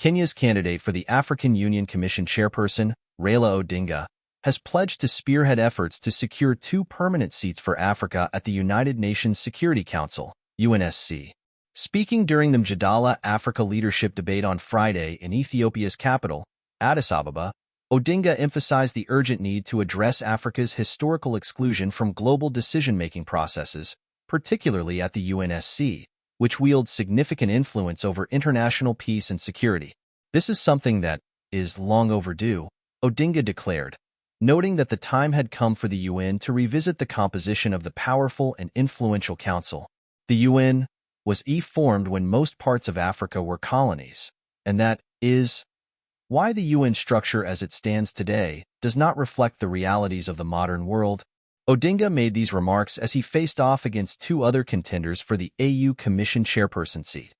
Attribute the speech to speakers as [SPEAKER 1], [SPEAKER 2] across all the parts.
[SPEAKER 1] Kenya's candidate for the African Union Commission chairperson, Raila Odinga, has pledged to spearhead efforts to secure 2 permanent seats for Africa at the United Nations Security Council, UNSC. Speaking during the Mjadala Africa Leadership Debate on Friday in Ethiopia's capital, Addis Ababa, Odinga emphasized the urgent need to address Africa's historical exclusion from global decision-making processes, particularly at the UNSC, which wields significant influence over international peace and security. This is something that is long overdue, Odinga declared, noting that the time had come for the UN to revisit the composition of the powerful and influential council. The UN was formed when most parts of Africa were colonies, and that is why the UN structure as it stands today does not reflect the realities of the modern world. Odinga made these remarks as he faced off against 2 other contenders for the AU Commission chairperson seat,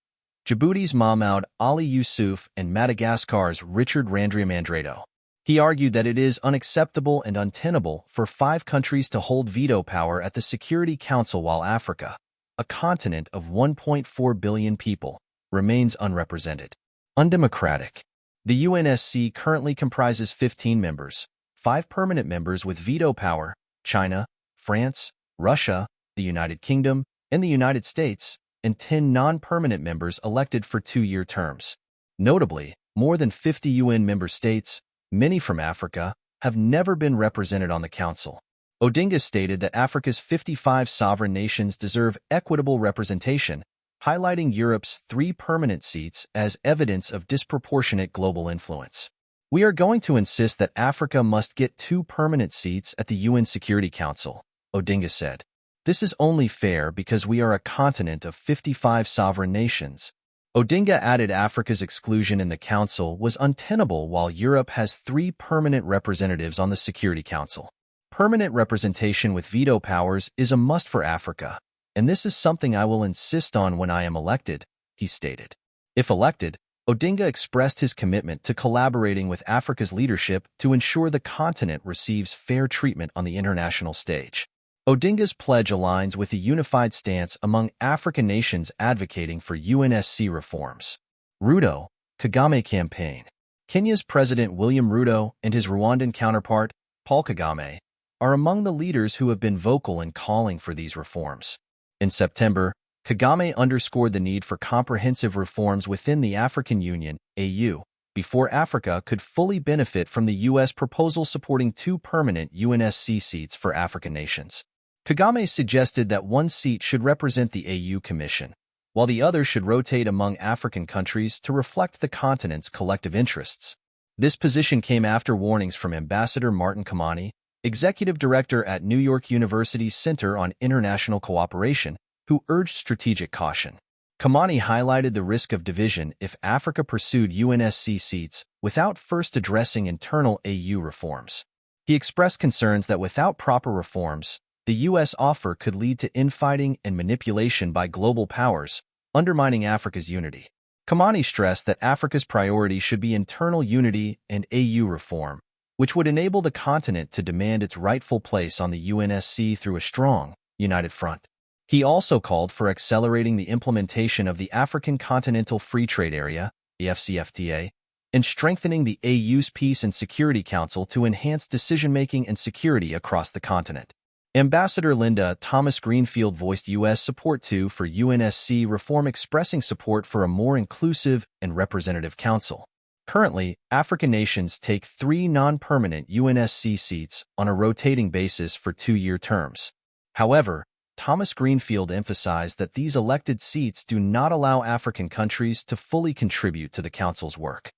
[SPEAKER 1] Djibouti's Mahmoud Ali Yusuf and Madagascar's Richard Randriamandrato. He argued that it is unacceptable and untenable for 5 countries to hold veto power at the Security Council while Africa, a continent of 1.4 billion people, remains unrepresented. Undemocratic. The UNSC currently comprises 15 members, 5 permanent members with veto power: China, France, Russia, the United Kingdom, and the United States, and 10 non-permanent members elected for 2-year terms. Notably, more than 50 UN member states, many from Africa, have never been represented on the Council. Odinga stated that Africa's 55 sovereign nations deserve equitable representation, highlighting Europe's 3 permanent seats as evidence of disproportionate global influence. "We are going to insist that Africa must get 2 permanent seats at the UN Security Council," Odinga said. "This is only fair because we are a continent of 55 sovereign nations." Odinga added Africa's exclusion in the Council was untenable while Europe has 3 permanent representatives on the Security Council. "Permanent representation with veto powers is a must for Africa, and this is something I will insist on when I am elected," he stated. If elected, Odinga expressed his commitment to collaborating with Africa's leadership to ensure the continent receives fair treatment on the international stage. Odinga's pledge aligns with a unified stance among African nations advocating for UNSC reforms. Ruto, Kagame campaign. Kenya's President William Ruto and his Rwandan counterpart, Paul Kagame, are among the leaders who have been vocal in calling for these reforms. In September, Kagame underscored the need for comprehensive reforms within the African Union, AU, before Africa could fully benefit from the U.S. proposal supporting 2 permanent UNSC seats for African nations. Kagame suggested that 1 seat should represent the AU Commission, while the other should rotate among African countries to reflect the continent's collective interests. This position came after warnings from Ambassador Martin Kamani, executive director at New York University's Center on International Cooperation, who urged strategic caution. Kamani highlighted the risk of division if Africa pursued UNSC seats without first addressing internal AU reforms. He expressed concerns that without proper reforms, the U.S. offer could lead to infighting and manipulation by global powers, undermining Africa's unity. Kamani stressed that Africa's priority should be internal unity and AU reform, which would enable the continent to demand its rightful place on the UNSC through a strong, united front. He also called for accelerating the implementation of the African Continental Free Trade Area, AfCFTA, and strengthening the AU's Peace and Security Council to enhance decision-making and security across the continent. Ambassador Linda Thomas-Greenfield voiced U.S. support too for UNSC reform, expressing support for a more inclusive and representative council. Currently, African nations take 3 non-permanent UNSC seats on a rotating basis for 2-year terms. However, Thomas-Greenfield emphasized that these elected seats do not allow African countries to fully contribute to the Council's work.